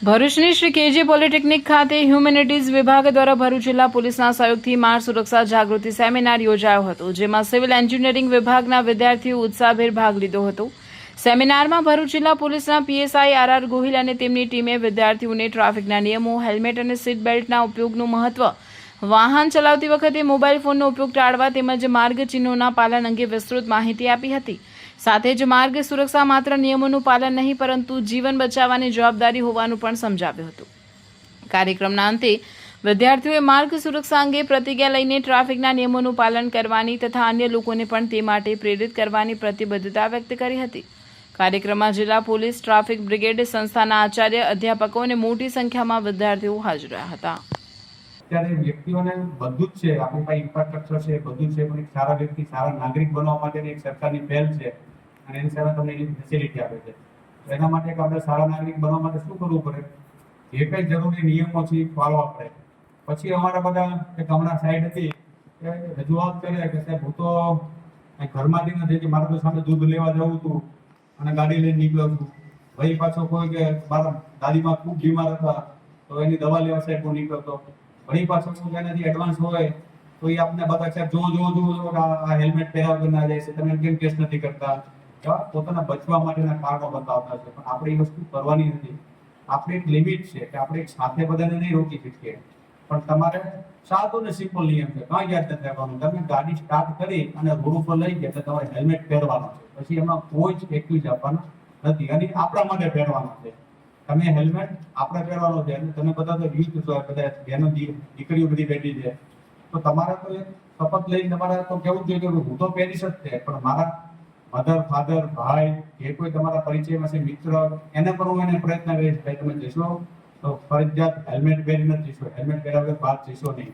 ભરૂચની Shri KG polytechnic ખાતે humanities વિભાગ દ્વારા ભરૂચ જિલ્લા પોલીસના સહયોગથી માર્ગ સુરક્ષા જાગૃતિ સેમિનાર યોજાયો હતો, જેમાં સિવિલ એન્જિનિયરિંગ વિભાગના વિદ્યાર્થીઓ ઉત્સાહભેર ભાગ લીધો હતો। સેમિનારમાં ભરૂચ જિલ્લા પોલીસના પીએસઆઈ આર ગોહિલ અને તેમની ટીમે વિદ્યાર્થીઓને ટ્રાફિકના નિયમો, હેલ્મેટ અને સીટ બેલ્ટના ઉપયોગનું મહત્વ, વાહન ચલાવતી વખતે મોબાઈલ ફોનનો ઉપયોગ ટાળવા તેમજ માર્ગ ચિહ્નોના પાલન અંગે વિસ્તૃત માહિતી આપી હતી। સાથે જ માર્ગ સુરક્ષા માત્ર નિયમોનું પાલન નહીં પરંતુ જીવન બચાવવાની જવાબદારી હોવાનું પણ સમજાવ્યું હતું। કાર્યક્રમના અંતે વિદ્યાર્થીઓએ માર્ગ સુરક્ષા અંગે પ્રતિજ્ઞા લઈને ટ્રાફિકના નિયમોનું પાલન કરવાની તથા અન્ય લોકોને પણ તે માટે પ્રેરિત કરવાની પ્રતિબદ્ધતા વ્યક્ત કરી હતી। કાર્યક્રમમાં જિલ્લા પોલીસ ટ્રાફિક બ્રિગેડ સંસ્થાના આચાર્ય, અધ્યાપકો અને મોટી સંખ્યામાં વિદ્યાર્થીઓ હાજર રહ્યા હતા। ત્યારે વ્યક્તિઓને બધું જ છે, આપણી પાસે ઇન્ફ્રાસ્ટ્રક્ચર છે, બધું છે, પણ એક સારા વ્યક્તિ, સારા નાગરિક બનવા માટેની એક સરકારની પહેલ છે અને એની સામે તમને એની ફેસિલિટી આપે છે। તો એના માટે આપણે સારા નાગરિક બનવા માટે શું કરવું પડે? જે કંઈ જરૂરી નિયમો છે એ પાળવા પડે। પછી અમારા બધા એક હમણાં સાઈડ હતી એ રજૂઆત કરે કે સાહેબ હું તો ઘરમાંથી નથી, મારે તો સામે દૂધ લેવા જવું હતું અને ગાડી લઈને નીકળ્યો છું, ભાઈ પાછો કોઈ કે મારા દાદીમાં ખૂબ બીમાર હતા તો એની દવા લેવા સાહેબ હું નીકળતો, વળી પાછો કોઈ એનાથી એડવાન્સ હોય તો એ આપણે બધા સાહેબ જો આ હેલ્મેટ પહેરાવ ના જાય છે, તમે કેમ કેસ નથી કરતા? પોતાના બચવા માટેના કારણો બતાવતા છે, પણ આપણે એ વસ્તુ કરવાની નથી। આપણે એક લિમિટ છે કે આપણે એક સાથે બધાને નહીં રોકી શકીએ, પણ તમારે સાદો ને સિમ્પલ નિયમ છે, કાંઈ યાદ નથી રાખવાનું। તમે ગાડી સ્ટાર્ટ કરી અને રોડ ઉપર લઈ ગયા એટલે તમારે હેલ્મેટ પહેરવાનો છે, પછી એમાં કોઈ જ એક્યુઝ આપવાનો નથી અને આપણા માટે પહેરવાનો છે। તમે હેલ્મેટ આપણે પહેરવાનો છે અને તમે બધા તો યુથ છો, બધા બહેનો દીકરીઓ બધી બેઠી છે, તો તમારે તો એક શપથ લઈને તમારે તો કેવું જોઈએ કે હું તો પહેરીશ જ છે, પણ મારા મધર, ફાધર, ભાઈ જે કોઈ તમારા પરિચયમાં છે, મિત્ર, એને પણ હું એને પ્રયત્ન કરીશ ભાઈ તમે જશો તો ફરજિયાત હેલ્મેટ પહેરીને જ જશો, હેલ્મેટ પહેર્યા વગર બહાર જશો નહીં।